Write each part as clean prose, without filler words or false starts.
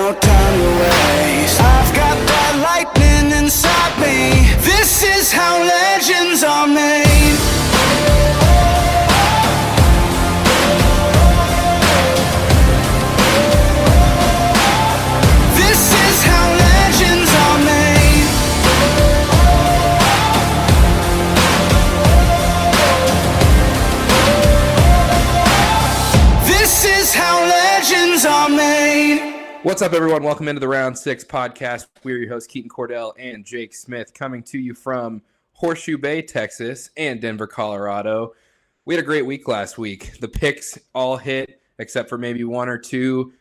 no time to waste. I've got that lightning inside me. This is how legends are made. This is how legends are made. This is how legends are made. What's up, everyone? Welcome into the Round 6 podcast. We're your hosts, Keaton Cordell and Jake Smith, coming to you from Horseshoe Bay, Texas, and Denver, Colorado. We had a great week last week. The picks all hit, except for maybe one or two.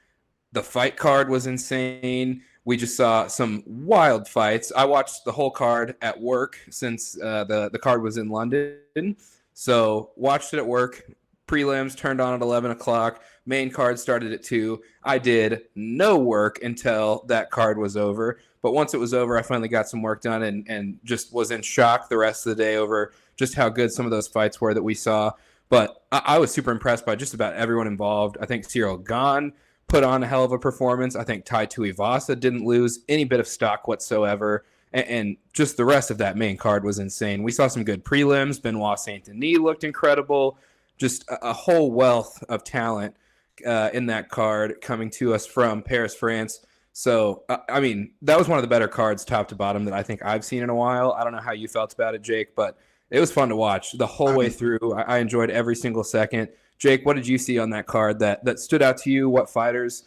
The fight card was insane. We just saw some wild fights. I watched the whole card at work since the card was in London. So watched it at work. Prelims turned on at 11 o'clock. Main card started at 2. I did no work until that card was over. But once it was over, I finally got some work done and just was in shock the rest of the day over just how good some of those fights were that we saw. But I was super impressed by just about everyone involved. I think Cyril Gane put on a hell of a performance. I think Tai Tuivasa didn't lose any bit of stock whatsoever. And just the rest of that main card was insane. We saw some good prelims. Benoit Saint-Denis looked incredible. Just a whole wealth of talent in that card coming to us from Paris, France. So, I mean, that was one of the better cards top to bottom that I think I've seen in a while. I don't know how you felt about it, Jake, but it was fun to watch the whole way through. I enjoyed every single second. Jake, what did you see on that card that stood out to you? What fighters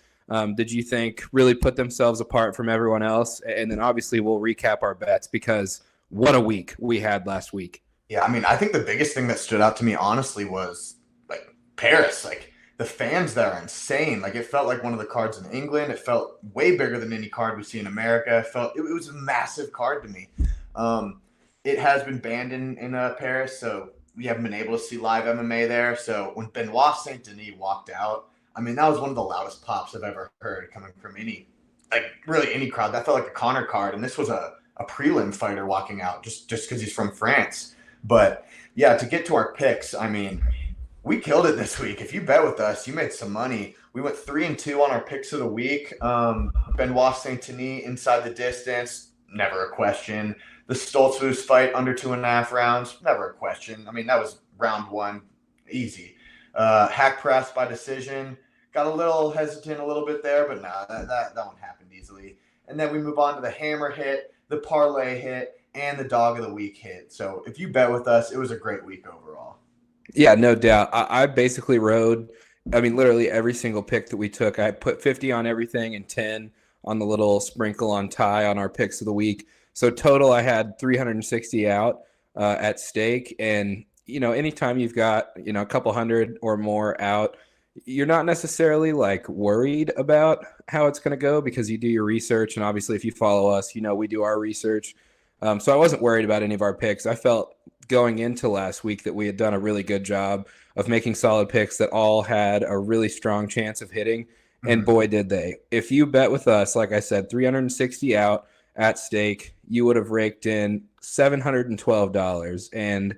did you think really put themselves apart from everyone else? And then obviously we'll recap our bets because what a week we had last week. Yeah, I mean, I think the biggest thing that stood out to me, honestly, was, like, Paris. Like, the fans there are insane. Like, it felt like one of the cards in England. It felt way bigger than any card we see in America. It was a massive card to me. It has been banned in Paris, so we haven't been able to see live MMA there. So when Benoit Saint-Denis walked out, I mean, that was one of the loudest pops I've ever heard coming from any crowd. That felt like a Conor card, and this was a prelim fighter walking out just because he's from France. But, yeah, to get to our picks, I mean, we killed it this week. If you bet with us, you made some money. We went 3-2 on our picks of the week. Benoit Saint-Denis inside the distance, never a question. The Stoltzfus fight under 2.5 rounds, never a question. I mean, that was round 1, easy. Hack press by decision, got a little hesitant a little bit there, but no, that one happened easily. And then we move on to the hammer hit, the parlay hit, and the dog of the week hit. So if you bet with us, it was a great week overall. Yeah, no doubt. I basically rode, literally every single pick that we took. I put 50 on everything and 10 on the little sprinkle on tie on our picks of the week. So total, I had 360 out at stake. And, anytime you've got, a couple hundred or more out, you're not necessarily like worried about how it's going to go because you do your research. And obviously if you follow us, we do our research. So I wasn't worried about any of our picks. I felt going into last week that we had done a really good job of making solid picks that all had a really strong chance of hitting. And boy, did they. If you bet with us, like I said, 360 out at stake, you would have raked in $712. And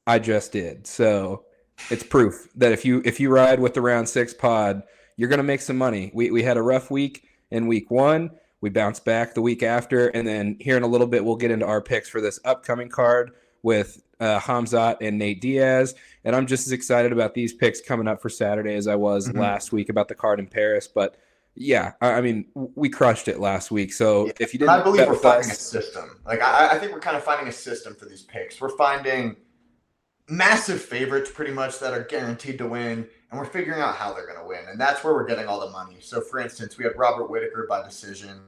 I just did. So it's proof that if you ride with the Round 6 pod, you're going to make some money. We had a rough week in week 1. We bounced back the week after, and then here in a little bit, we'll get into our picks for this upcoming card with Hamzat and Nate Diaz. And I'm just as excited about these picks coming up for Saturday as I was last week about the card in Paris. But yeah, I mean, we crushed it last week. So if you didn't, I believe we're finding a system. Like I think we're kind of finding a system for these picks. We're finding massive favorites pretty much that are guaranteed to win, and we're figuring out how they're going to win, and that's where we're getting all the money. So, for instance, we had Robert Whittaker by decision.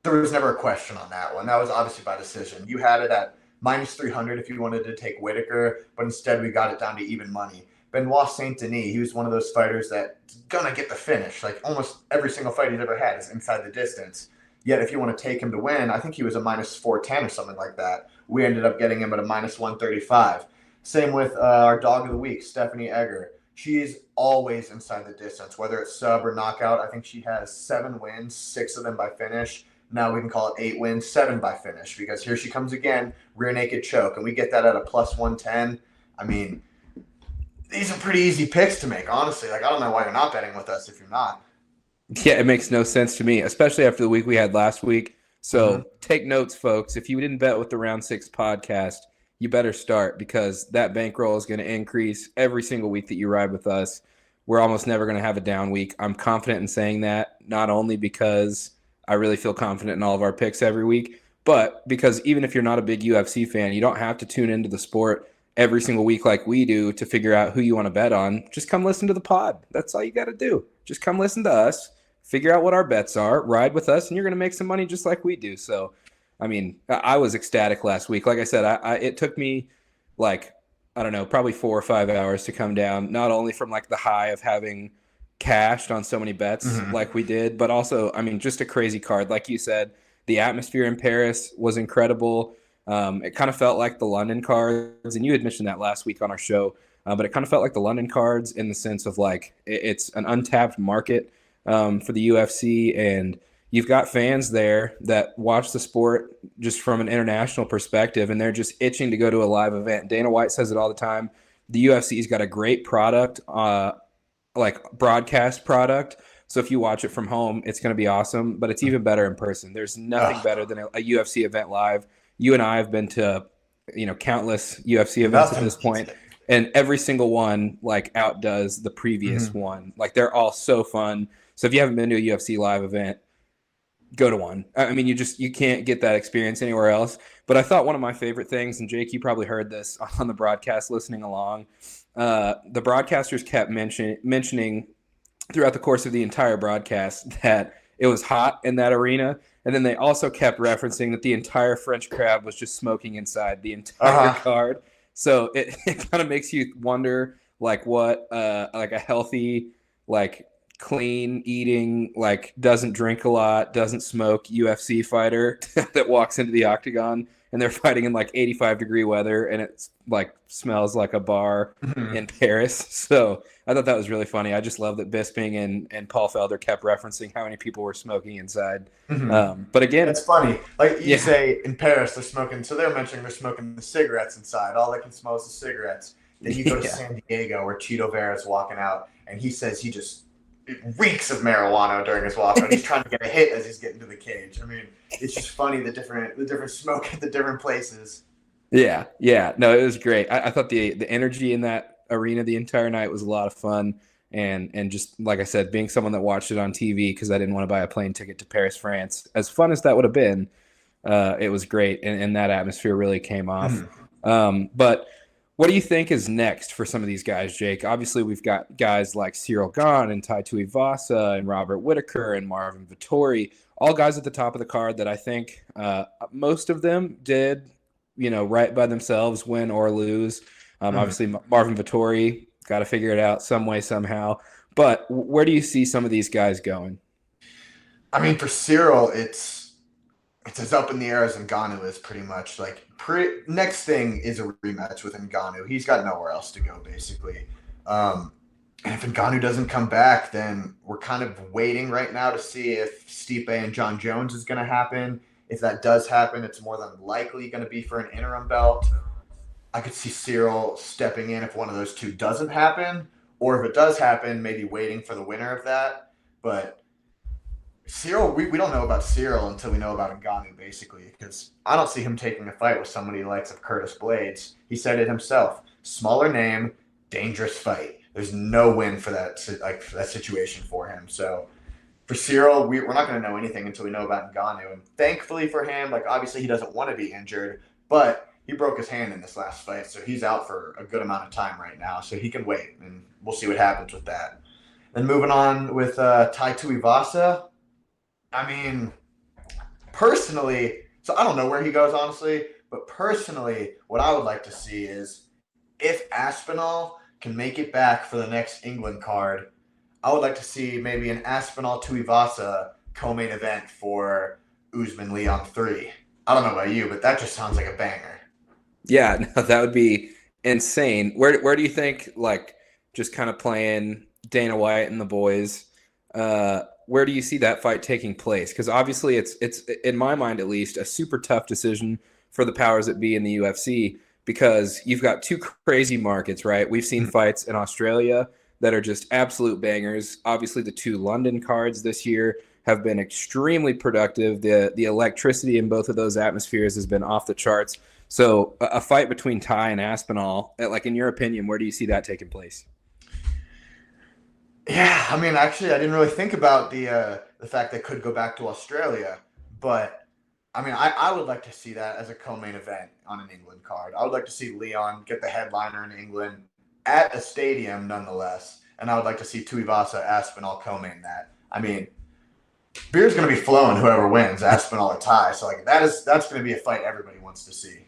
There was never a question on that one. That was obviously by decision. You had it at minus 300 if you wanted to take Whittaker, but instead we got it down to even money. Benoit Saint-Denis, he was one of those fighters that's going to get the finish. Like almost every single fight he's ever had is inside the distance. Yet if you want to take him to win, I think he was a minus 410 or something like that. We ended up getting him at a minus 135. Same with our dog of the week, Stephanie Egger. She's always inside the distance, whether it's sub or knockout. I think she has 7 wins, 6 of them by finish. Now we can call it 8 wins, 7 by finish, because here she comes again, rear naked choke, and we get that at a plus 110. I mean, these are pretty easy picks to make, honestly. Like, I don't know why you're not betting with us if you're not. Yeah, it makes no sense to me, especially after the week we had last week. So take notes, folks. If you didn't bet with the Round 6 podcast, you better start because that bankroll is going to increase every single week that you ride with us. We're almost never going to have a down week. I'm confident in saying that, not only because I really feel confident in all of our picks every week, but because even if you're not a big UFC fan, you don't have to tune into the sport every single week like we do to figure out who you want to bet on. Just come listen to the pod. That's all you got to do. Just come listen to us, figure out what our bets are, ride with us, and you're going to make some money just like we do. So, I mean, I was ecstatic last week. Like I said, it took me like, I don't know, probably 4 or 5 hours to come down, not only from like the high of having cashed on so many bets like we did, but also, I mean, just a crazy card. Like you said, the atmosphere in Paris was incredible. It kind of felt like the London cards, and you had mentioned that last week on our show, but it kind of felt like the London cards in the sense of like it's an untapped market for the UFC, and you've got fans there that watch the sport just from an international perspective, and they're just itching to go to a live event. Dana White says it all the time. The UFC's got a great product, like broadcast product. So if you watch it from home, it's going to be awesome, but it's even better in person. There's nothing better than a UFC event live. You and I have been to, countless UFC events at this point, and every single one like outdoes the previous one. Like they're all so fun. So if you haven't been to a UFC live event, go to one. I mean, you can't get that experience anywhere else. But I thought one of my favorite things, and Jake, you probably heard this on the broadcast listening along, the broadcasters kept mentioning throughout the course of the entire broadcast that it was hot in that arena. And then they also kept referencing that the entire French crowd was just smoking inside the entire card. So it kind of makes you wonder, like, what like a healthy, like clean eating, like doesn't drink a lot, doesn't smoke UFC fighter that walks into the octagon and they're fighting in like 85-degree weather and it's like smells like a bar in Paris. So I thought that was really funny. I just love that Bisping and Paul Felder kept referencing how many people were smoking inside. But again, it's funny. Like you say in Paris, they're smoking. So they're mentioning they're smoking the cigarettes inside. All they can smell is the cigarettes. Then you go to San Diego where Chito Vera's walking out and he says it reeks of marijuana during his walkout. He's trying to get a hit as he's getting to the cage. I mean, it's just funny the different smoke at the different places. Yeah. No, it was great. I thought the energy in that arena the entire night was a lot of fun. And just like I said, being someone that watched it on TV because I didn't want to buy a plane ticket to Paris, France, as fun as that would have been, it was great. And that atmosphere really came off. But what do you think is next for some of these guys, Jake? Obviously, we've got guys like Cyril Gahn and Tai Tuivasa and Robert Whitaker and Marvin Vettori, all guys at the top of the card that I think most of them did, right by themselves, win or lose. Obviously, Marvin Vettori, got to figure it out some way, somehow. But where do you see some of these guys going? I mean, for Cyril, it's as up in the air as Ngannou is pretty much. Like, next thing is a rematch with Ngannou. He's got nowhere else to go, basically. And if Ngannou doesn't come back, then we're kind of waiting right now to see if Stipe and John Jones is going to happen. If that does happen, it's more than likely going to be for an interim belt. I could see Cyril stepping in if one of those two doesn't happen, or if it does happen, maybe waiting for the winner of that. But Cyril, we don't know about Cyril until we know about Ngannou, basically, because I don't see him taking a fight with somebody like Curtis Blades. He said it himself. Smaller name, dangerous fight. There's no win for that situation for him. So for Cyril, we're not going to know anything until we know about Ngannou. And thankfully for him, obviously he doesn't want to be injured, but he broke his hand in this last fight, so he's out for a good amount of time right now. So he can wait, and we'll see what happens with that. Then moving on with Tai Tuivasa. I mean, personally, so I don't know where he goes, honestly, but personally, what I would like to see is if Aspinall can make it back for the next England card, I would like to see maybe an Aspinall-Tuivasa co-main event for Usman-Leon 3. I don't know about you, but that just sounds like a banger. Yeah, no, that would be insane. Where do you think, just kind of playing Dana White and the boys, where do you see that fight taking place? Because obviously it's in my mind at least a super tough decision for the powers that be in the UFC because you've got two crazy markets, right? We've seen fights in Australia that are just absolute bangers. Obviously, the 2 London cards this year have been extremely productive. The electricity in both of those atmospheres has been off the charts. So a fight between Ty and Aspinall, like in your opinion, where do you see that taking place? Yeah, I mean, actually, I didn't really think about the fact they could go back to Australia, but I mean, I would like to see that as a co-main event on an England card. I would like to see Leon get the headliner in England at a stadium, nonetheless, and I would like to see Tuivasa Aspinall co-main that. I mean, beer's going to be flowing whoever wins, Aspinall or Ty. So like that's going to be a fight everybody wants to see.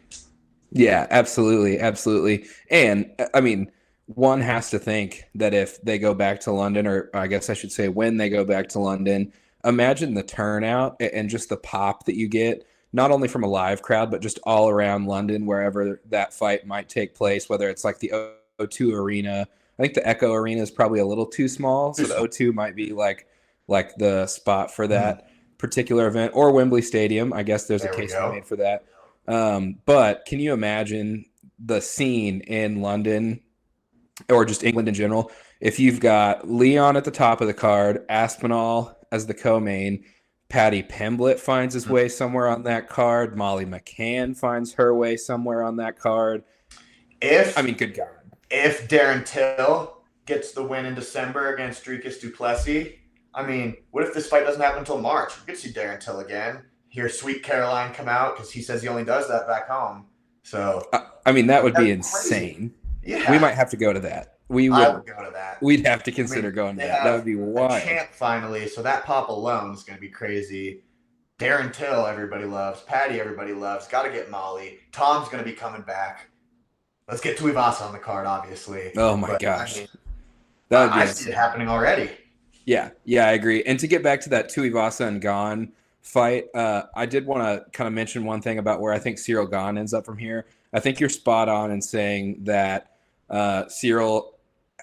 Yeah, absolutely, absolutely. And I mean, one has to think that if they go back to London, or I guess I should say when they go back to London, imagine the turnout and just the pop that you get, not only from a live crowd, but just all around London, wherever that fight might take place, whether it's like the O2 Arena. I think the Echo Arena is probably a little too small, so the O2 might be like the spot for that particular event, or Wembley Stadium. I guess there's a case made for that. But can you imagine the scene in London, or just England in general, if you've got Leon at the top of the card, Aspinall as the co-main, Paddy Pimblett finds his way somewhere on that card, Molly McCann finds her way somewhere on that card. Good God. If Darren Till gets the win in December against Dricus du Plessis, I mean, what if this fight doesn't happen until March? We could see Darren Till again. Hear Sweet Caroline come out because he says he only does that back home. So, that would be insane. Crazy. Yeah. We might have to go to that. I would go to that. We'd have to consider going to that. That would be wild. Champ finally, so that pop alone is going to be crazy. Darren Till, everybody loves. Paddy, everybody loves. Got to get Molly. Tom's going to be coming back. Let's get Tuivasa on the card, obviously. Oh my gosh, I see it happening already. Yeah, I agree. And to get back to that Tuivasa and Gane fight, I did want to kind of mention one thing about where I think Cyril Gane ends up from here. I think you're spot on in saying that Cyril,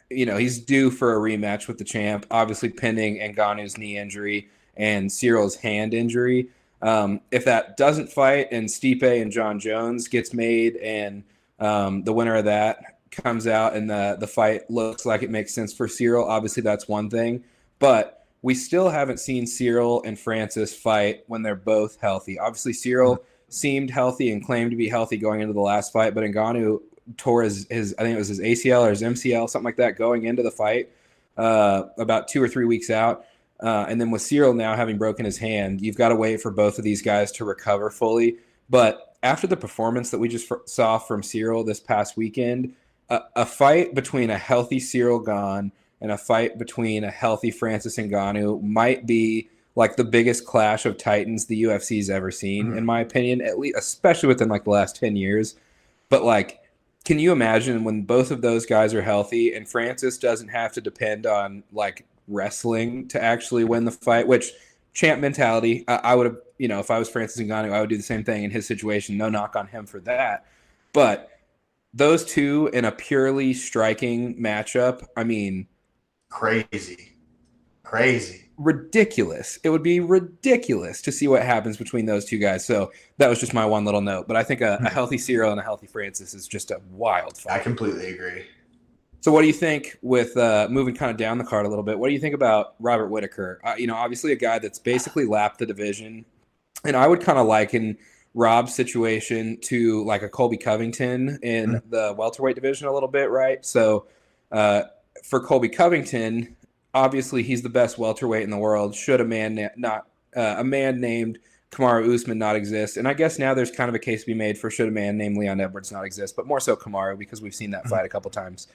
he's due for a rematch with the champ, obviously pending Ngannou's knee injury and Cyril's hand injury. If that doesn't fight and Stipe and John Jones gets made and the winner of that comes out and the fight looks like it makes sense for Cyril, obviously that's one thing. But we still haven't seen Cyril and Francis fight when they're both healthy. Obviously, Cyril seemed healthy and claimed to be healthy going into the last fight, but Ngannou tore his I think it was his ACL or his MCL, something like that, going into the fight about 2 or 3 weeks out. And then with Cyril now having broken his hand, you've got to wait for both of these guys to recover fully. But after the performance that we just saw from Cyril this past weekend, a fight between a healthy Cyril Gane and a fight between a healthy Francis Ngannou might be like the biggest clash of titans the UFC's ever seen, in my opinion, at least, especially within like the last 10 years. But like, can you imagine when both of those guys are healthy and Francis doesn't have to depend on like wrestling to actually win the fight, which champ mentality, I would have, if I was Francis Ngannou, I would do the same thing in his situation. No knock on him for that. But those two in a purely striking matchup, I mean, crazy. Ridiculous. It would be ridiculous to see what happens between those two guys. So that was just my one little note. But I think a healthy Cyril and a healthy Francis is just a wild fight. I completely agree. So what do you think with moving kind of down the card a little bit? What do you think about Robert Whittaker? Obviously a guy that's basically lapped the division. And I would kind of liken Rob's situation to like a Colby Covington in the welterweight division a little bit, right? So for Colby Covington, obviously he's the best welterweight in the world. Should a man named Kamaru Usman not exist? And I guess now there's kind of a case to be made for should a man named Leon Edwards not exist, but more so Kamaru because we've seen that fight a couple times.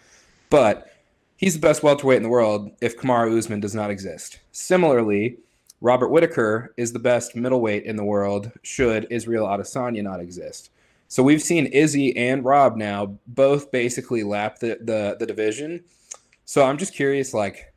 But he's the best welterweight in the world if Kamaru Usman does not exist. Similarly, Robert Whittaker is the best middleweight in the world should Israel Adesanya not exist. So we've seen Izzy and Rob now both basically lap the division. So I'm just curious, like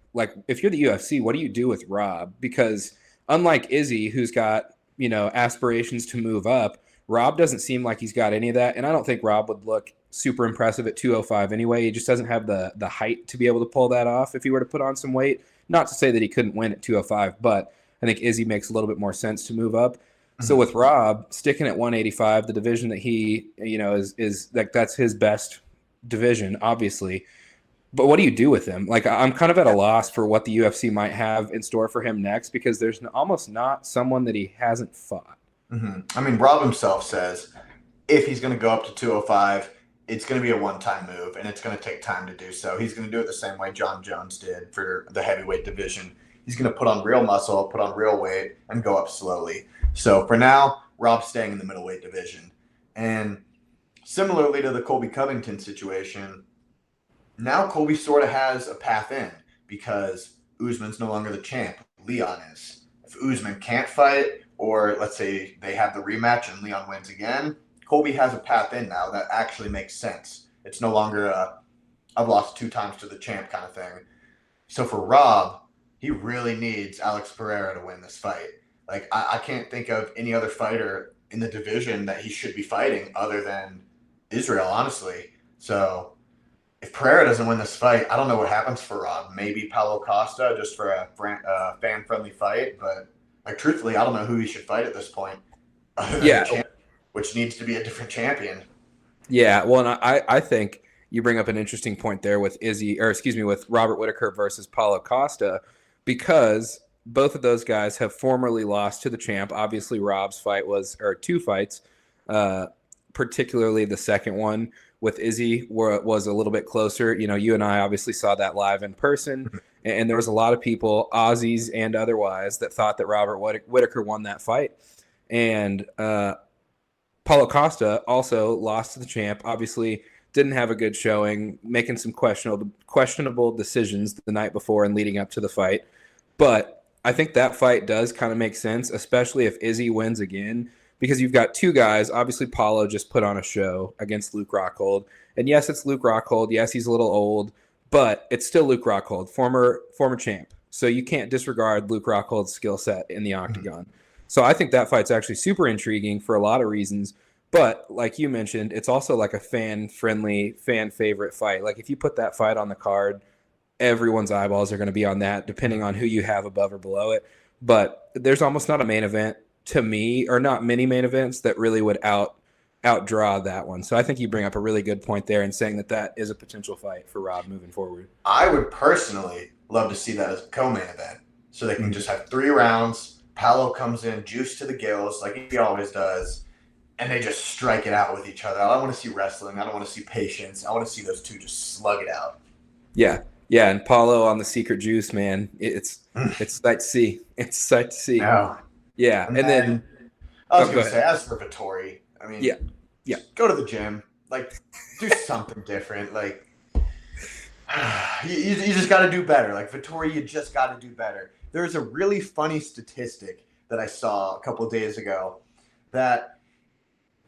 if you're the UFC, what do you do with Rob? Because unlike Izzy, who's got, aspirations to move up, Rob doesn't seem like he's got any of that. And I don't think Rob would look super impressive at 205 anyway. He just doesn't have the height to be able to pull that off if he were to put on some weight. Not to say that he couldn't win at 205, but I think Izzy makes a little bit more sense to move up. So with Rob sticking at 185, the division that he, is like that's his best division, obviously. But what do you do with him? Like, I'm kind of at a loss for what the UFC might have in store for him next, because there's almost not someone that he hasn't fought. I mean, Rob himself says if he's going to go up to 205, it's going to be a one-time move, and it's going to take time to do so. He's going to do it the same way John Jones did for the heavyweight division. He's going to put on real muscle, put on real weight, and go up slowly. So for now, Rob's staying in the middleweight division. And similarly to the Colby Covington situation, now Colby sort of has a path in because Usman's no longer the champ. Leon is. If Usman can't fight, or let's say they have the rematch and Leon wins again, Colby has a path in now that actually makes sense. It's no longer a I've lost 2 times to the champ kind of thing. So for Rob, he really needs Alex Pereira to win this fight. Like, I can't think of any other fighter in the division that he should be fighting other than Israel, honestly. So if Pereira doesn't win this fight, I don't know what happens for Rob. Maybe Paulo Costa just for a fan-friendly fight. But, like, truthfully, I don't know who he should fight at this point. Other than the champ, which needs to be a different champion. Yeah, well, and I think you bring up an interesting point there with with Robert Whittaker versus Paulo Costa, because both of those guys have formerly lost to the champ. Obviously, Rob's fight was 2 fights, particularly the second one with Izzy, where it was a little bit closer. You know, you and I obviously saw that live in person, and there was a lot of people, Aussies and otherwise, that thought that Robert Whittaker won that fight. And Paulo Costa also lost to the champ, obviously didn't have a good showing, making some questionable decisions the night before and leading up to the fight. But I think that fight does kind of make sense, especially if Izzy wins again, because you've got 2 guys. Obviously, Paulo just put on a show against Luke Rockhold. And yes, it's Luke Rockhold. Yes, he's a little old, but it's still Luke Rockhold, former champ. So you can't disregard Luke Rockhold's skill set in the octagon. So I think that fight's actually super intriguing for a lot of reasons. But like you mentioned, it's also like a fan-friendly, fan-favorite fight. Like if you put that fight on the card, everyone's eyeballs are going to be on that, depending on who you have above or below it. But there's almost not a main event to me, or not many main events that really would outdraw that one. So I think you bring up a really good point there in saying that is a potential fight for Rob moving forward. I would personally love to see that as a co-main event, so they can just have 3 rounds. Paulo comes in, juice to the gills, like he always does, and they just strike it out with each other. I don't want to see wrestling. I don't want to see patience. I want to see those 2 just slug it out. Yeah, and Paulo on the secret juice, man, it's sight to see. It's sight to see. No. Yeah, and then I was going to say, as for Vettori, I mean, yeah, go to the gym, like do something different. Like you just got to do better. Like Vettori, you just got to do better. There's a really funny statistic that I saw a couple of days ago that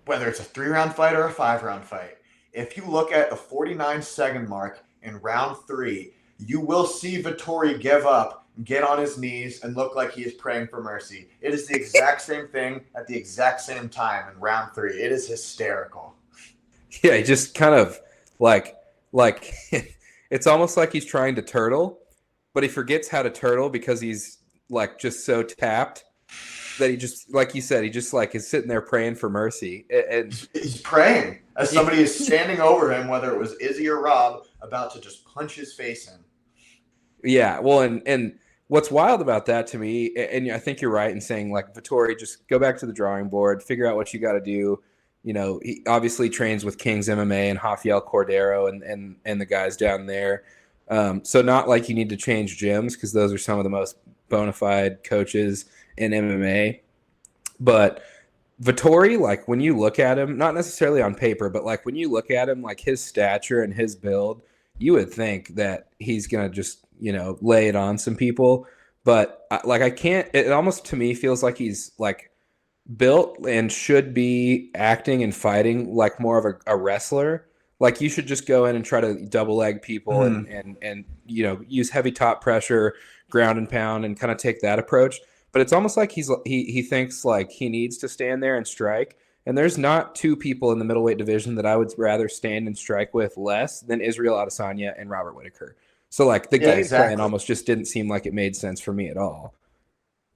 whether it's a 3-round fight or a 5-round fight, if you look at the 49-second mark in round 3, you will see Vettori give up, get on his knees, and look like he is praying for mercy. It is the exact same thing at the exact same time in round 3. It is hysterical. Yeah, he just kind of like it's almost like he's trying to turtle, but he forgets how to turtle because he's like just so tapped that he just, like you said, he just like is sitting there praying for mercy. And he's praying as somebody is standing over him, whether it was Izzy or Rob, about to just punch his face in. Yeah, well, and what's wild about that to me, and I think you're right in saying, like, Vettori, just go back to the drawing board, figure out what you got to do. You know, he obviously trains with King's MMA and Rafael Cordero and the guys down there. So not like you need to change gyms, because those are some of the most bona fide coaches in MMA. But Vettori, like when you look at him, not necessarily on paper, but like when you look at him, like his stature and his build, you would think that he's going to just, lay it on some people. But it almost to me feels like he's like built and should be acting and fighting like more of a wrestler. Like you should just go in and try to double leg people and use heavy top pressure, ground and pound, and kind of take that approach. But it's almost like he thinks like he needs to stand there and strike. And there's not 2 people in the middleweight division that I would rather stand and strike with less than Israel Adesanya and Robert Whittaker. So like the game plan almost just didn't seem like it made sense for me at all.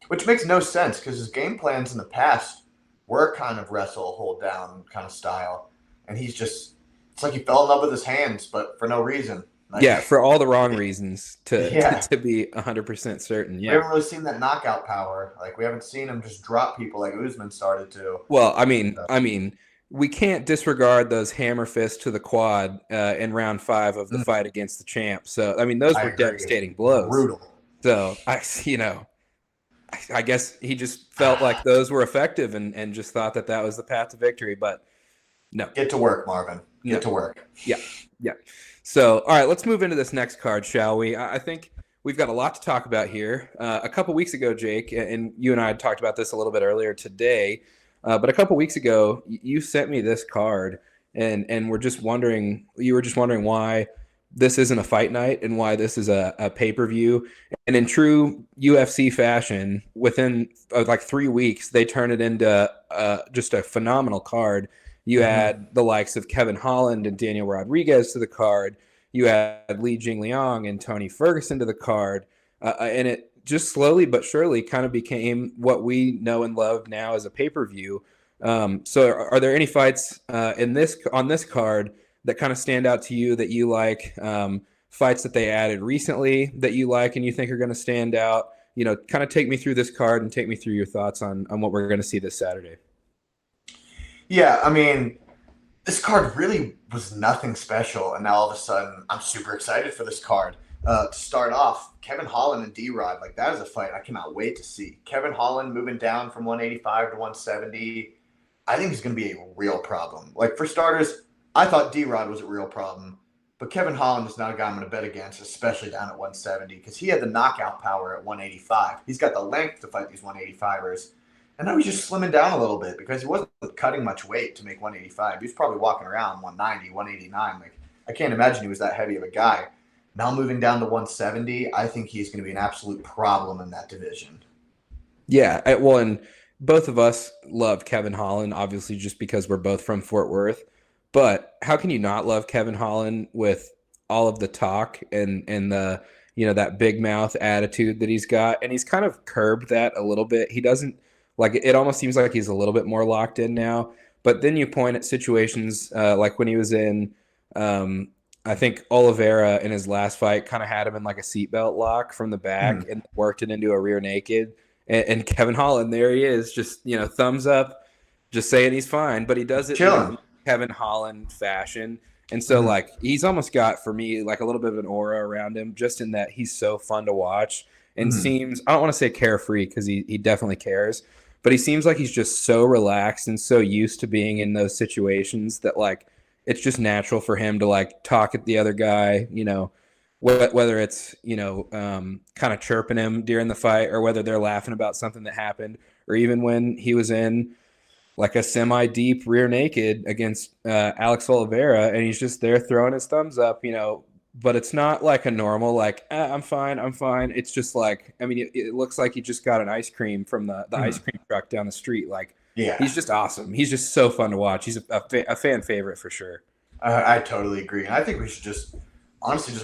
Which makes no sense, because his game plans in the past were kind of wrestle, hold down kind of style. And he's just, it's like he fell in love with his hands, but for no reason. Like, Yeah, for all the wrong reasons yeah. to be 100% certain. We Yeah. haven't really seen that knockout power. Like, we haven't seen him just drop people like Usman started to. Well, So, I mean, we can't disregard those hammer fists to the quad in round 5 of the fight against the champ. So, I mean, those I were agree. devastating blows. Brutal. So, I guess he just felt like those were effective and just thought that was the path to victory. But no, Get to work, Marvin. Get no. to work. Yeah. Yeah. So, all right, let's move into this next card, shall we? I think we've got a lot to talk about here. A couple weeks ago, Jake, and you and I had talked about this a little bit earlier today, but a couple weeks ago, you sent me this card, and you were just wondering why this isn't a fight night and why this is a pay-per-view. And in true UFC fashion, within like 3 weeks, they turn it into just a phenomenal card. You had the likes of Kevin Holland and Daniel Rodriguez to the card. You had Li Jingliang and Tony Ferguson to the card. And it just slowly but surely kind of became what we know and love now as a pay-per-view. So are there any fights on this card that kind of stand out to you that you like, fights that they added recently that you like and you think are going to stand out? Kind of take me through this card and take me through your thoughts on what we're going to see this Saturday. Yeah, I mean, this card really was nothing special, and now all of a sudden, I'm super excited for this card. To start off, Kevin Holland and D-Rod, like, that is a fight I cannot wait to see. Kevin Holland moving down from 185 to 170, I think is going to be a real problem. Like, for starters, I thought D-Rod was a real problem, but Kevin Holland is not a guy I'm going to bet against, especially down at 170, because he had the knockout power at 185. He's got the length to fight these 185ers. And now he's just slimming down a little bit because he wasn't cutting much weight to make 185. He was probably walking around 190, 189. Like, I can't imagine he was that heavy of a guy. Now moving down to 170, I think he's going to be an absolute problem in that division. Yeah, and both of us love Kevin Holland, obviously just because we're both from Fort Worth. But how can you not love Kevin Holland with all of the talk and the that big mouth attitude that he's got? And he's kind of curbed that a little bit. He doesn't. Like, it almost seems like he's a little bit more locked in now. But then you point at situations like when he was in, I think Oliveira in his last fight kind of had him in like a seatbelt lock from the back and worked it into a rear naked. And Kevin Holland, there he is, just, thumbs up, just saying he's fine. But he does it in Kevin Holland fashion. And so, like, he's almost got, for me, like a little bit of an aura around him, just in that he's so fun to watch and seems, I don't want to say carefree because he definitely cares. But he seems like he's just so relaxed and so used to being in those situations that, like, it's just natural for him to, like, talk at the other guy, whether it's, kind of chirping him during the fight or whether they're laughing about something that happened, or even when he was in, like, a semi-deep rear naked against Alex Oliveira and he's just there throwing his thumbs up, but it's not like a normal, like, I'm fine. It's just like, I mean, it looks like he just got an ice cream from the ice cream truck down the street. Like, yeah, he's just awesome. He's just so fun to watch. He's a fan favorite for sure. I totally agree. And I think we should just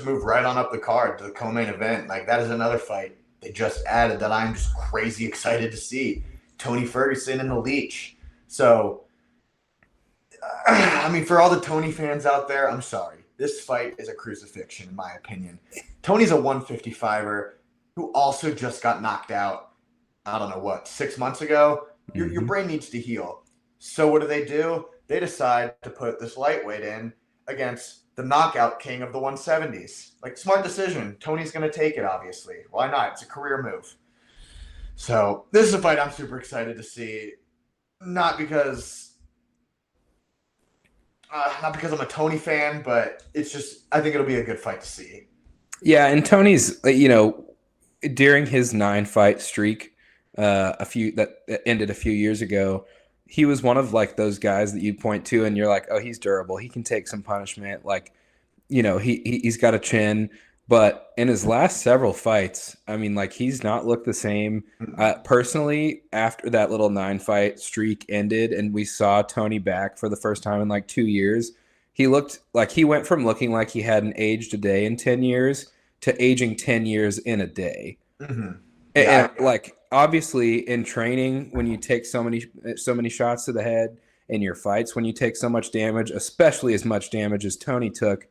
move right on up the card to the co-main event. Like, that is another fight they just added that I'm just crazy excited to see. Tony Ferguson and the Leech. So, I mean, for all the Tony fans out there, I'm sorry. This fight is a crucifixion, in my opinion. Tony's a 155er who also just got knocked out, I don't know what, 6 months ago? Your brain needs to heal. So what do? They decide to put this lightweight in against the knockout king of the 170s. Like, smart decision. Tony's going to take it, obviously. Why not? It's a career move. So this is a fight I'm super excited to see. Not because I'm a Tony fan, but it's just, I think it'll be a good fight to see. Yeah, and Tony's, during his 9-fight streak, that ended a few years ago, he was one of, like, those guys that you point to and you're like, oh, he's durable. He can take some punishment. Like, he's got a chin. But in his last several fights, I mean, like, he's not looked the same. Personally, after that little 9-fight streak ended and we saw Tony back for the first time in like 2 years, he looked like he went from looking like he hadn't aged a day in 10 years to aging 10 years in a day. And like, obviously in training, when you take so many shots to the head in your fights, when you take so much damage, especially as much damage as Tony took,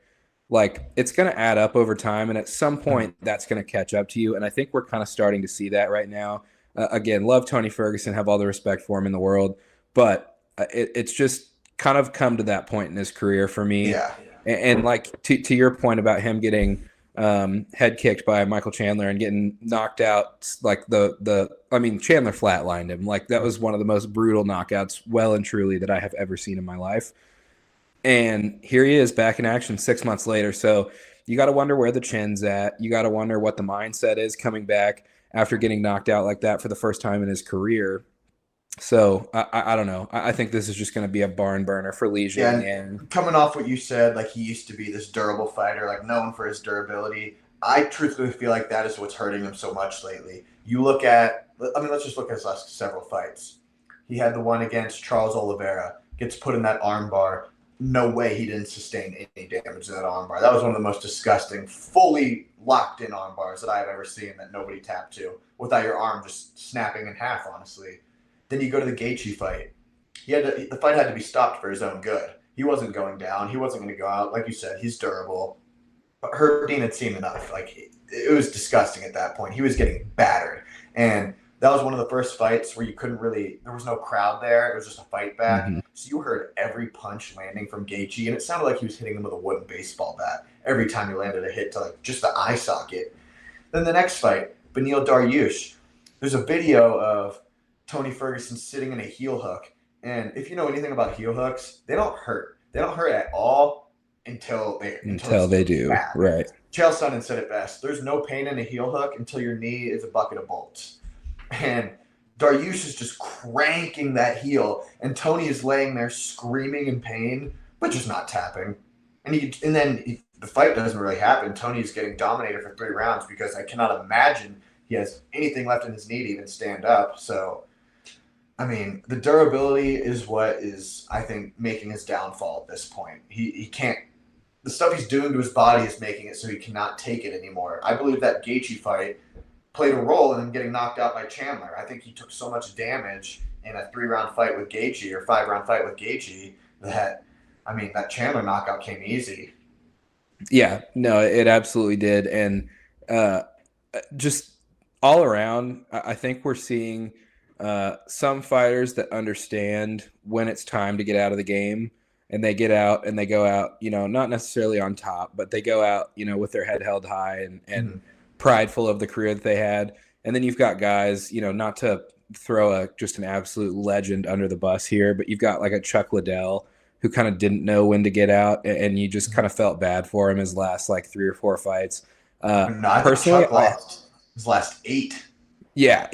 like it's going to add up over time, and at some point that's going to catch up to you. And I think we're kind of starting to see that right now. Again, love Tony Ferguson, have all the respect for him in the world, but it's just kind of come to that point in his career for me. Yeah. And like to your point about him getting head kicked by Michael Chandler and getting knocked out, like I mean, Chandler flatlined him. Like that was one of the most brutal knockouts, well and truly, that I have ever seen in my life. And here he is back in action 6 months later. So you got to wonder where the chin's at. You got to wonder what the mindset is coming back after getting knocked out like that for the first time in his career. So I don't know. I think this is just going to be a barn burner for Li Jingliang. And coming off what you said, like he used to be this durable fighter, like known for his durability. I truthfully feel like that is what's hurting him so much lately. You look at, I mean, let's just look at his last several fights. He had the one against Charles Oliveira, gets put in that arm bar. No way he didn't sustain any damage to that arm bar. That was one of the most disgusting, fully locked in arm bars that I've ever seen that nobody tapped to without your arm just snapping in half, honestly. Then you go to the Gaethje fight. The fight had to be stopped for his own good. He wasn't going down. He wasn't going to go out. Like you said, he's durable. But Dean had seen enough. Like it was disgusting at that point. He was getting battered. And that was one of the first fights where there was no crowd there. It was just a fight back. Mm-hmm. So you heard every punch landing from Gaethje, and it sounded like he was hitting him with a wooden baseball bat every time he landed a hit to like just the eye socket. Then the next fight, Beneil Dariush. There's a video of Tony Ferguson sitting in a heel hook. And if you know anything about heel hooks, they don't hurt. They don't hurt at all until they do. Bad. Right. Chael Sonnen said it best. There's no pain in a heel hook until your knee is a bucket of bolts. And Dariush is just cranking that heel, and Tony is laying there screaming in pain, but just not tapping. And then the fight doesn't really happen. Tony's getting dominated for 3 rounds because I cannot imagine he has anything left in his knee to even stand up. So, I mean, the durability is what is, I think, making his downfall at this point. He can't – the stuff he's doing to his body is making it so he cannot take it anymore. I believe that Gaethje fight played a role in him getting knocked out by Chandler. I think he took so much damage in a 3-round fight with Gaethje or 5-round fight with Gaethje that, I mean, that Chandler knockout came easy. Yeah, no, it absolutely did. And just all around, I think we're seeing some fighters that understand when it's time to get out of the game, and they get out and they go out, you know, not necessarily on top, but they go out, you know, with their head held high and prideful of the career that they had. And then you've got guys, you know, not to throw just an absolute legend under the bus here, but you've got like a Chuck Liddell who kind of didn't know when to get out, and you just kind of felt bad for him his last like 3 or 4 fights. Personally, his last 8. Yeah.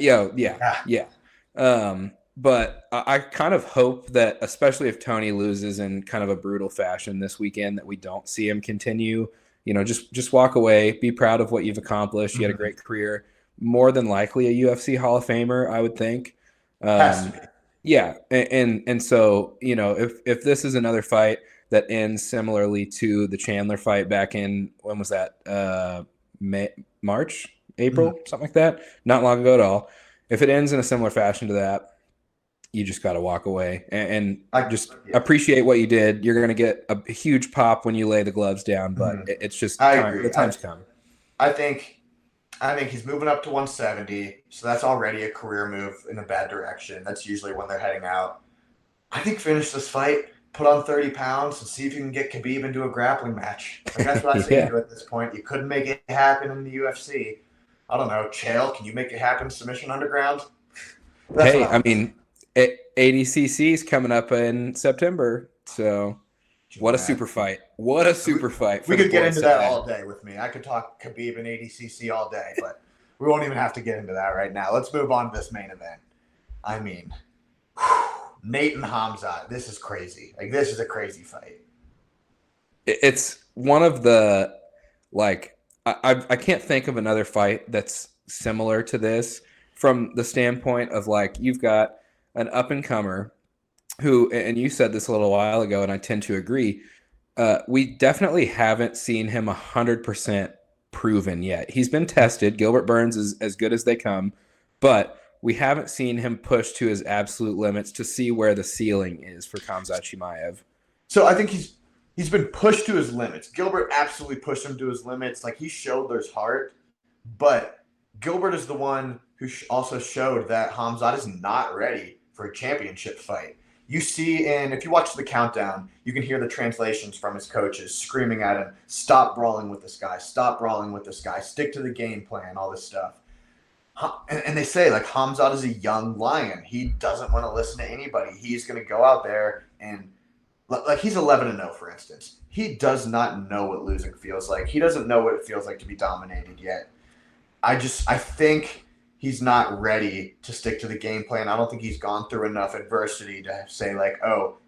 But I kind of hope that, especially if Tony loses in kind of a brutal fashion this weekend, that we don't see him continue. You know, just walk away, be proud of what you've accomplished. You had a great career, more than likely a UFC Hall of Famer, I would think. Yeah, and so, you know, if this is another fight that ends similarly to the Chandler fight back in, when was that? March, April, something like that. Not long ago at all. If it ends in a similar fashion to that, you just got to walk away and just appreciate what you did. You're going to get a huge pop when you lay the gloves down, but it's just the time's come. I think he's moving up to 170, so that's already a career move in a bad direction. That's usually when they're heading out. I think finish this fight, put on 30 pounds, and see if you can get Khabib into a grappling match. Like, that's what I say to at this point. You couldn't make it happen in the UFC. I don't know, Chael, can you make it happen submission underground? Hey, I mean, ADCC is coming up in September, so what a super fight. What a super fight. We could get into that all day with me. I could talk Khabib and ADCC all day, but we won't even have to get into that right now. Let's move on to this main event. I mean, Nate and Hamza, this is crazy. Like, this is a crazy fight. It's one of the, like, I can't think of another fight that's similar to this from the standpoint of, like, you've got an up-and-comer who, and you said this a little while ago, and I tend to agree, we definitely haven't seen him 100% proven yet. He's been tested. Gilbert Burns is as good as they come, but we haven't seen him push to his absolute limits to see where the ceiling is for Khamzat Chimaev. So I think he's he's been pushed to his limits. Gilbert absolutely pushed him to his limits. Like, he showed there's heart, but Gilbert is the one who also showed that Khamzat is not ready for a championship fight. You see, and if you watch the countdown, you can hear the translations from his coaches screaming at him, stop brawling with this guy, stop brawling with this guy, stick to the game plan, all this stuff. And they say, like, Khamzat is a young lion. He doesn't want to listen to anybody. He's going to go out there and, like, he's 11-0, for instance. He does not know what losing feels like. He doesn't know what it feels like to be dominated yet. I think he's not ready to stick to the game plan. I don't think he's gone through enough adversity to say, like, oh,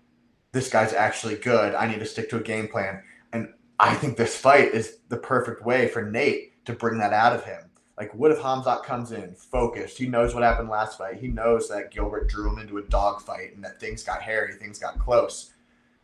this guy's actually good. I need to stick to a game plan. And I think this fight is the perfect way for Nate to bring that out of him. Like, what if Khamzat comes in focused? He knows what happened last fight. He knows that Gilbert drew him into a dogfight and that things got hairy, things got close.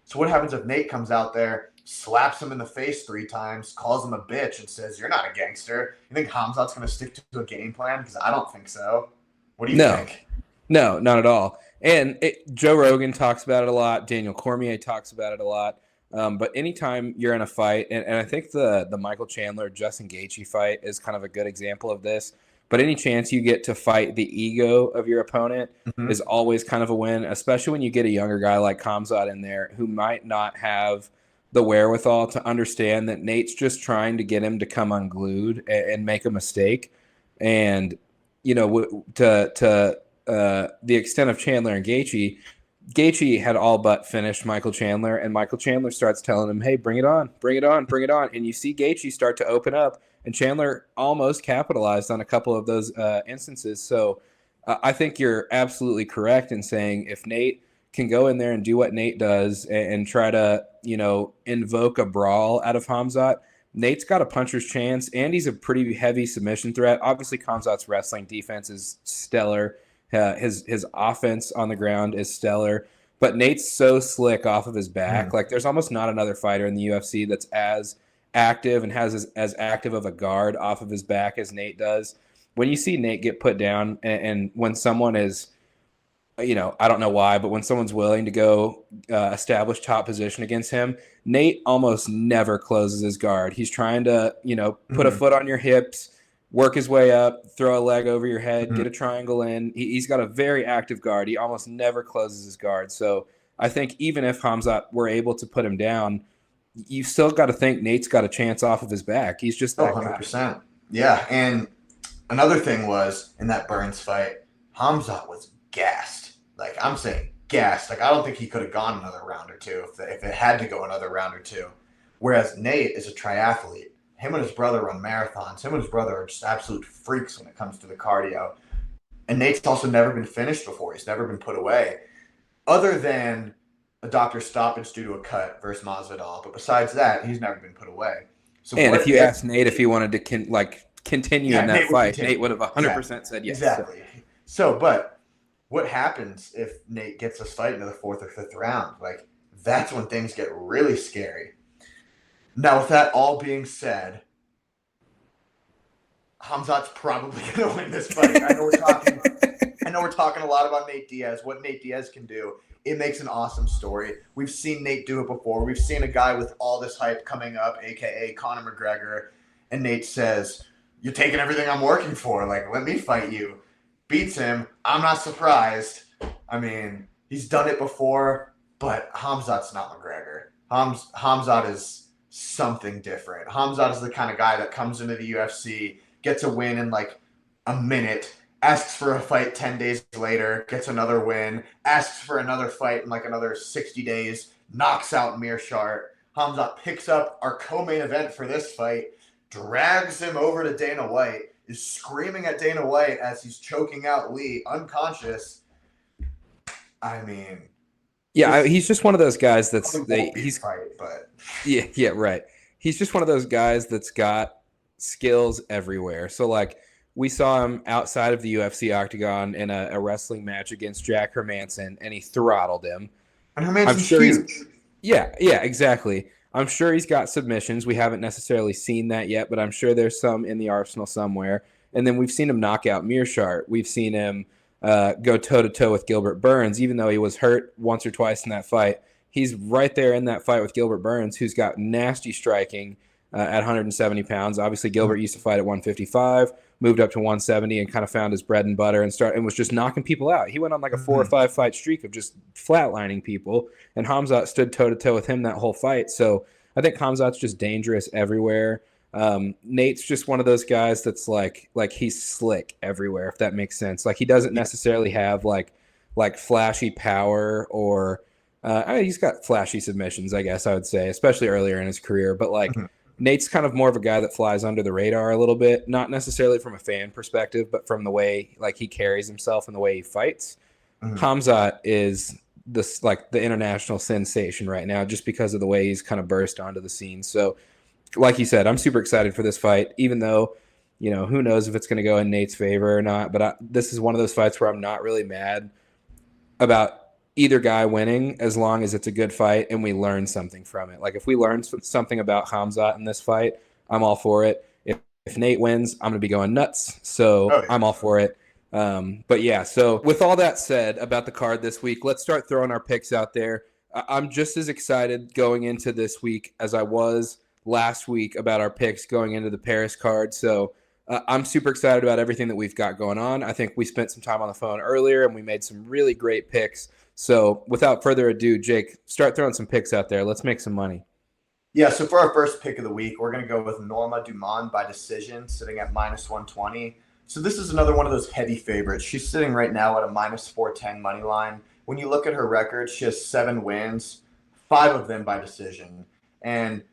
So what happens if Nate comes out there, slaps him in the face 3 times, calls him a bitch, and says, you're not a gangster? You think Khamzat's going to stick to a game plan? Because I don't think so. What do you think? No, not at all. And Joe Rogan talks about it a lot. Daniel Cormier talks about it a lot. But anytime you're in a fight, and I think the Michael Chandler-Justin Gaethje fight is kind of a good example of this, but any chance you get to fight the ego of your opponent is always kind of a win, especially when you get a younger guy like Khamzat in there who might not have the wherewithal to understand that Nate's just trying to get him to come unglued and make a mistake. And, you know, to the extent of Chandler and Gaethje had all but finished Michael Chandler, and Michael Chandler starts telling him, hey, bring it on, bring it on, bring it on. And you see Gaethje start to open up, and Chandler almost capitalized on a couple of those instances. So I think you're absolutely correct in saying if Nate can go in there and do what Nate does and try to, you know, invoke a brawl out of Khamzat, Nate's got a puncher's chance, and he's a pretty heavy submission threat. Obviously, Khamzat's wrestling defense is stellar. His offense on the ground is stellar, but Nate's so slick off of his back. Like, there's almost not another fighter in the UFC that's as active and has as active of a guard off of his back as Nate does. When you see Nate get put down, and when someone is, you know, I don't know why, but when someone's willing to go establish top position against him, Nate almost never closes his guard. He's trying to, you know, put a foot on your hips, work his way up, throw a leg over your head, get a triangle in. He's got a very active guard. He almost never closes his guard. So I think even if Khamzat were able to put him down, you still got to think Nate's got a chance off of his back. He's just that 100%. guy. Yeah, and another thing was, in that Burns fight, Khamzat was gassed. Like, I'm saying gassed. Like, I don't think he could have gone another round or two if it had to go another round or two. Whereas Nate is a triathlete. Him and his brother run marathons. Him and his brother are just absolute freaks when it comes to the cardio. And Nate's also never been finished before. He's never been put away. Other than a doctor's stoppage due to a cut versus Masvidal. But besides that, he's never been put away. So and if you asked Nate if he wanted to continue in that fight, Nate would have 100% said yes. Exactly. So, but what happens if Nate gets this fight into the 4th or 5th round? Like, that's when things get really scary. Now, with that all being said, Khamzat's probably going to win this fight. I know we're talking a lot about Nate Diaz, what Nate Diaz can do. It makes an awesome story. We've seen Nate do it before. We've seen a guy with all this hype coming up, a.k.a. Conor McGregor, and Nate says, you're taking everything I'm working for. Like, let me fight you. Beats him. I'm not surprised. I mean, he's done it before, but Khamzat's not McGregor. Khamzat is something different. Khamzat is the kind of guy that comes into the UFC, gets a win in like a minute, asks for a fight 10 days later, gets another win, asks for another fight in like another 60 days, knocks out Mearshart. Khamzat picks up our co-main event for this fight, drags him over to Dana White, is screaming at Dana White as he's choking out Lee, unconscious. I mean... Yeah, he's just one of those guys that's... Yeah, right. He's just one of those guys that's got skills everywhere. So, like, we saw him outside of the UFC octagon in a wrestling match against Jack Hermanson, and he throttled him. And Hermanson's huge. Yeah, exactly. I'm sure he's got submissions. We haven't necessarily seen that yet, but I'm sure there's some in the arsenal somewhere. And then we've seen him knock out Mearshart. We've seen him go toe-to-toe with Gilbert Burns. Even though he was hurt once or twice in that fight, he's right there in that fight with Gilbert Burns, who's got nasty striking at 170 pounds. Obviously, Gilbert used to fight at 155, moved up to 170, and kind of found his bread and butter and was just knocking people out. He went on like a 4 or 5 fight streak of just flatlining people, and Khamzat stood toe to toe with him that whole fight. So I think Khamzat's just dangerous everywhere. Nate's just one of those guys that's like he's slick everywhere, if that makes sense. Like he doesn't necessarily have like flashy power or he's got flashy submissions, I guess I would say, especially earlier in his career. But like Nate's kind of more of a guy that flies under the radar a little bit, not necessarily from a fan perspective, but from the way like he carries himself and the way he fights. Khamzat is this like the international sensation right now, just because of the way he's kind of burst onto the scene. So, like you said, I'm super excited for this fight, even though, you know, who knows if it's going to go in Nate's favor or not. But this is one of those fights where I'm not really mad about either guy winning, as long as it's a good fight and we learn something from it. Like if we learn something about Khamzat in this fight, I'm all for it. If Nate wins, I'm going to be going nuts. So I'm all for it. But yeah, so with all that said about the card this week, let's start throwing our picks out there. I'm just as excited going into this week as I was last week about our picks going into the Paris card. So I'm super excited about everything that we've got going on. I think we spent some time on the phone earlier and we made some really great picks. So without further ado, Jake, start throwing some picks out there. Let's make some money. Yeah, so for our first pick of the week, we're going to go with Norma Dumont by decision, sitting at -120. So this is another one of those heavy favorites. She's sitting right now at a -410 money line. When you look at her record, she has 7 wins, 5 of them by decision. And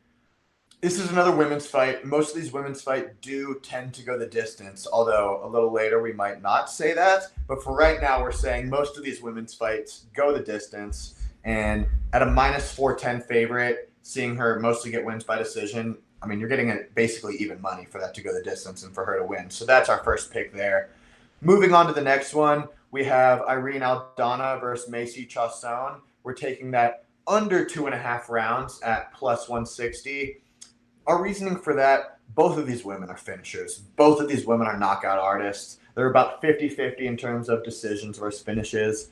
this is another women's fight. Most of these women's fights do tend to go the distance, although a little later we might not say that. But for right now, we're saying most of these women's fights go the distance. And at a -410 favorite, seeing her mostly get wins by decision, I mean, you're getting basically even money for that to go the distance and for her to win. So that's our first pick there. Moving on to the next one, we have Irene Aldana versus Macy Chiasson. We're taking that under 2.5 rounds at +160. Our reasoning for that, both of these women are finishers. Both of these women are knockout artists. They're about 50-50 in terms of decisions versus finishes.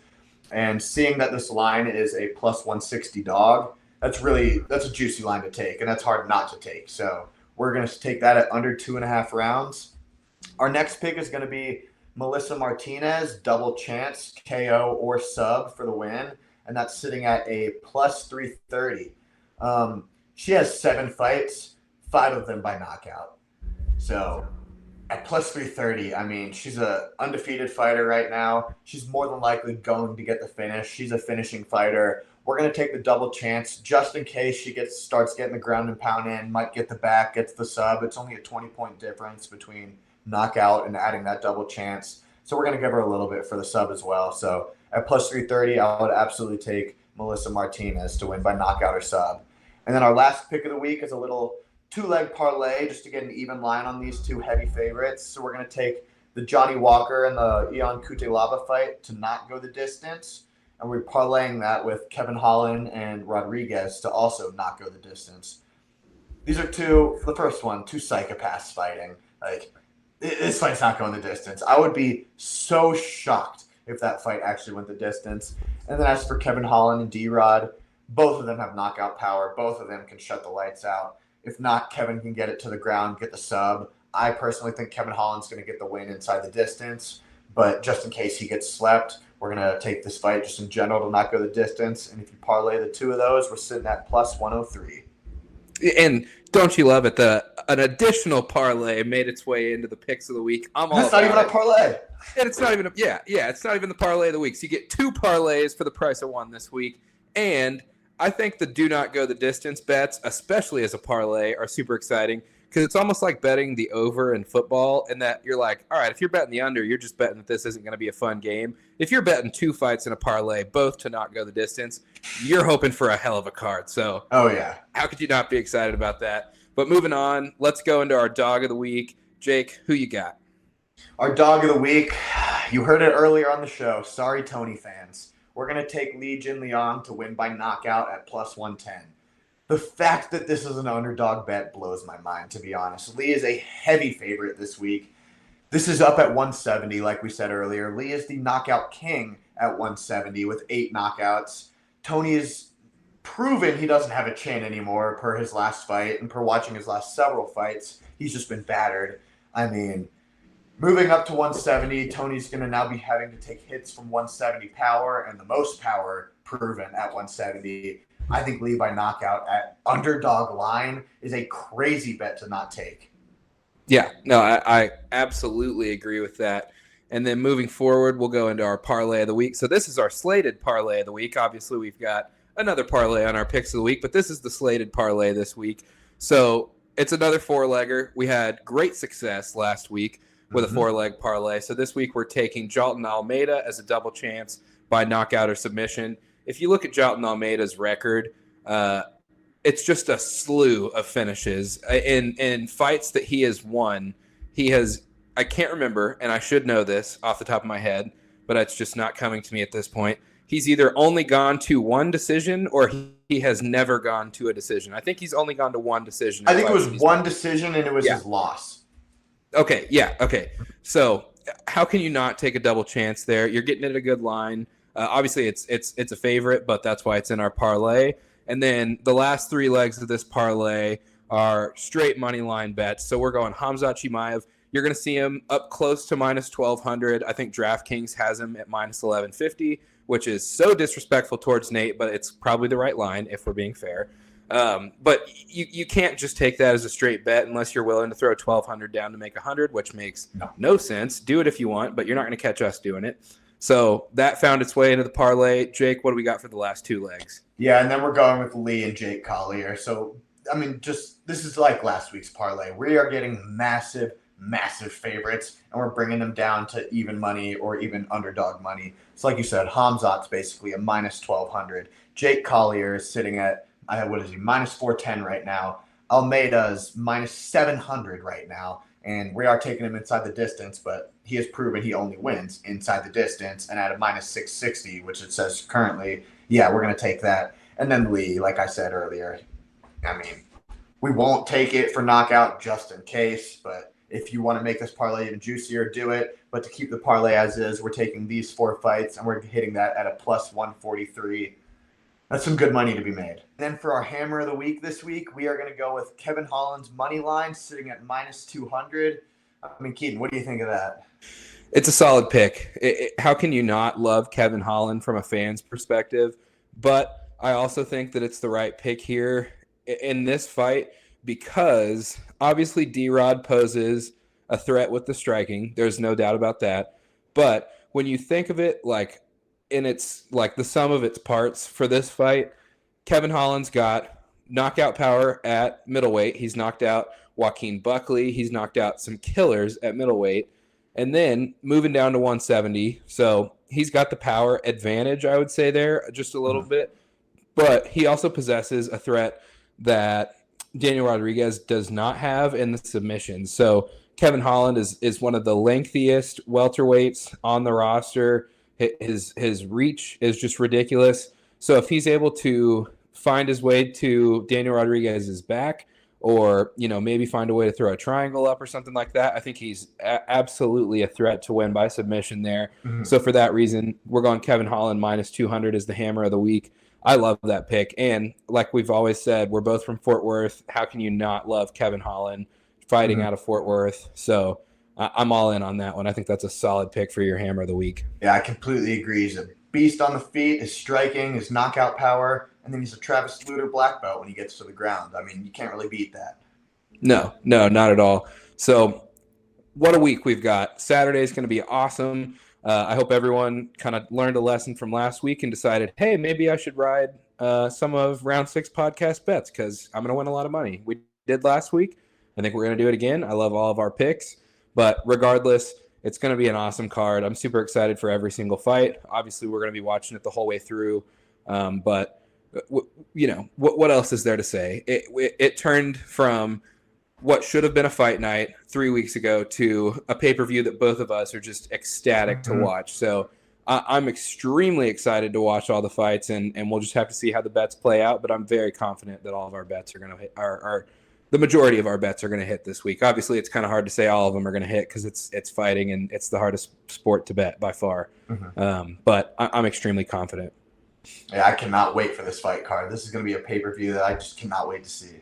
And seeing that this line is a +160 dog, that's a juicy line to take, and that's hard not to take. So we're going to take that at under 2.5 rounds. Our next pick is going to be Melissa Martinez, double chance, KO or sub for the win, and that's sitting at a +330. She has 7 fights. 5 of them by knockout. So at +330, I mean, she's an undefeated fighter right now. She's more than likely going to get the finish. She's a finishing fighter. We're going to take the double chance just in case she starts getting the ground and pound in, might get the back, gets the sub. It's only a 20-point difference between knockout and adding that double chance. So we're going to give her a little bit for the sub as well. So at +330, I would absolutely take Melissa Martinez to win by knockout or sub. And then our last pick of the week is a little 2-leg parlay just to get an even line on these 2 heavy favorites. So we're going to take the Johnny Walker and the Ion Cutelaba fight to not go the distance. And we're parlaying that with Kevin Holland and Rodriguez to also not go the distance. These are the first one, 2 psychopaths fighting. Like, this fight's not going the distance. I would be so shocked if that fight actually went the distance. And then as for Kevin Holland and D-Rod, both of them have knockout power. Both of them can shut the lights out. If not, Kevin can get it to the ground, get the sub. I personally think Kevin Holland's going to get the win inside the distance. But just in case he gets slept, we're going to take this fight just in general to not go the distance. And if you parlay the 2 of those, we're sitting at +103. And don't you love it? An additional parlay made its way into the picks of the week. That's not even a parlay. And it's not even it's not even the parlay of the week. So you get 2 parlays for the price of 1 this week. And I think the do not go the distance bets, especially as a parlay, are super exciting because it's almost like betting the over in football, in that you're like, all right, if you're betting the under, you're just betting that this isn't going to be a fun game. If you're betting 2 fights in a parlay, both to not go the distance, you're hoping for a hell of a card. So, oh yeah, how could you not be excited about that? But moving on, let's go into our dog of the week. Jake, who you got? Our dog of the week, you heard it earlier on the show. Sorry, Tony fans. We're going to take Jingliang to win by knockout at +110. The fact that this is an underdog bet blows my mind, to be honest. Lee is a heavy favorite this week. This is up at 170, like we said earlier. Lee is the knockout king at 170 with 8 knockouts. Tony is proven he doesn't have a chin anymore per his last fight and per watching his last several fights. He's just been battered. I mean, moving up to 170, Tony's going to now be having to take hits from 170 power and the most power proven at 170. I think Lee by knockout at underdog line is a crazy bet to not take. Yeah, no, I absolutely agree with that. And then moving forward, we'll go into our parlay of the week. So this is our slated parlay of the week. Obviously, we've got another parlay on our picks of the week, but this is the slated parlay this week. So it's another four-legger. We had great success last week with a four-leg parlay. So this week we're taking Jailton Almeida as a double chance by knockout or submission. If you look at Jailton Almeida's record, it's just a slew of finishes. In fights that he has won, he has, I can't remember, and I should know this off the top of my head, but it's just not coming to me at this point. He's either only gone to one decision or he has never gone to a decision. I think he's only gone to one decision. I think it was one decision, and it was his loss. Okay, yeah, okay. So how can you not take a double chance there? You're getting it at a good line. Obviously, it's a favorite, but that's why it's in our parlay. And then the last three legs of this parlay are straight money line bets. So we're going Khamzat Chimaev. You're going to see him up close to minus 1,200. I think DraftKings has him at minus 1,150, which is so disrespectful towards Nate, but it's probably the right line if we're being fair. But you can't just take that as a straight bet unless you're willing to throw 1,200 down to make 100, which makes no sense. Do it if you want, but you're not going to catch us doing it. So that found its way into the parlay. Jake, what do we got for the last two legs? Yeah, and then we're going with Lee and Jake Collier. So, I mean, just this is like last week's parlay. We are getting massive favorites, and we're bringing them down to even money or even underdog money. So like you said, Khamzat's basically a minus 1,200. Jake Collier is sitting at, what is he, minus 410 right now. Almeida's minus 700 right now. And we are taking him inside the distance, but he has proven he only wins inside the distance and at a minus 660, which it says currently, yeah, we're going to take that. And then Lee, like I said earlier, I mean, we won't take it for knockout just in case, but if you want to make this parlay even juicier, do it. But to keep the parlay as is, we're taking these four fights, and we're hitting that at a plus 143. That's some good money to be made. Then for our hammer of the week this week, we are going to go with Kevin Holland's money line sitting at minus 200. I mean, Keaton, what do you think of that? It's a solid pick. How can you not love Kevin Holland from a fan's perspective? But I also think that it's the right pick here in this fight because obviously D-Rod poses a threat with the striking. There's no doubt about that. But when you think of it like in its like the sum of its parts for this fight, Kevin Holland's got knockout power at middleweight. He's knocked out Joaquin Buckley. He's knocked out some killers at middleweight. And then moving down to 170. So he's got the power advantage, I would say there, just a little bit. But he also possesses a threat that Daniel Rodriguez does not have in the submission. So Kevin Holland is one of the lengthiest welterweights on the roster. His reach is just ridiculous. So if he's able to find his way to Daniel Rodriguez's back, or maybe find a way to throw a triangle up or something like that, I think he's absolutely a threat to win by submission there. Mm-hmm. So for that reason, we're going Kevin Holland minus 200 as the hammer of the week. I love that pick. And like we've always said, we're both from Fort Worth. How can you not love Kevin Holland fighting out of Fort Worth? So I'm all in on that one. I think that's a solid pick for your hammer of the week. Yeah, I completely agree. He's a beast on the feet, his striking, his knockout power, and then he's a Travis Luter black belt when he gets to the ground. I mean, you can't really beat that. No, not at all. So what a week we've got. Saturday is going to be awesome. I hope everyone kind of learned a lesson from last week and decided, hey, maybe I should ride some of Round 6 podcast bets because I'm going to win a lot of money. We did last week. I think we're going to do it again. I love all of our picks. But regardless, it's going to be an awesome card. I'm super excited for every single fight. Obviously, we're going to be watching it the whole way through. But what else is there to say? It turned from what should have been a fight night 3 weeks ago to a pay-per-view that both of us are just ecstatic to watch. So I'm extremely excited to watch all the fights, and we'll just have to see how the bets play out. But I'm very confident that all of our bets are going to hit. The majority of our bets are going to hit this week. Obviously, it's kind of hard to say all of them are going to hit because it's fighting and it's the hardest sport to bet by far. But I'm extremely confident. Yeah, I cannot wait for this fight card. This is going to be a pay-per-view that I just cannot wait to see.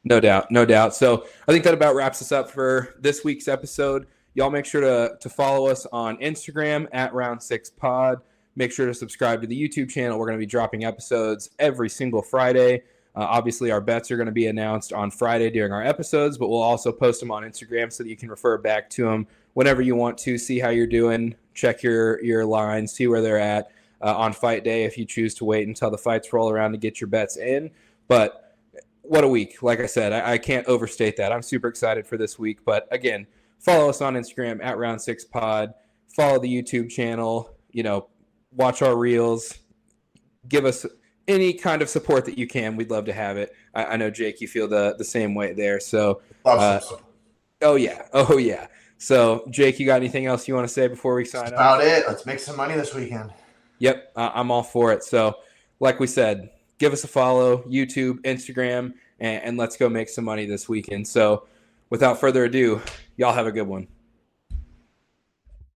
No doubt, no doubt. So I think that about wraps us up for this week's episode. Y'all make sure to follow us on Instagram at Round6Pod. Make sure to subscribe to the YouTube channel. We're going to be dropping episodes every single Friday. Obviously, our bets are going to be announced on Friday during our episodes, but we'll also post them on Instagram so that you can refer back to them whenever you want to, see how you're doing, check your lines, see where they're at on fight day if you choose to wait until the fights roll around to get your bets in. But what a week. Like I said, I can't overstate that. I'm super excited for this week. But again, follow us on Instagram at Round6Pod. Follow the YouTube channel. Watch our reels. Give us any kind of support that you can. We'd love to have it. I know, Jake, you feel the same way there. So, oh yeah. So, Jake, you got anything else you want to say before we sign That's up? about it. Let's make some money this weekend. Yep, I'm all for it. So, like we said, give us a follow, YouTube, Instagram, and let's go make some money this weekend. So, without further ado, y'all have a good one.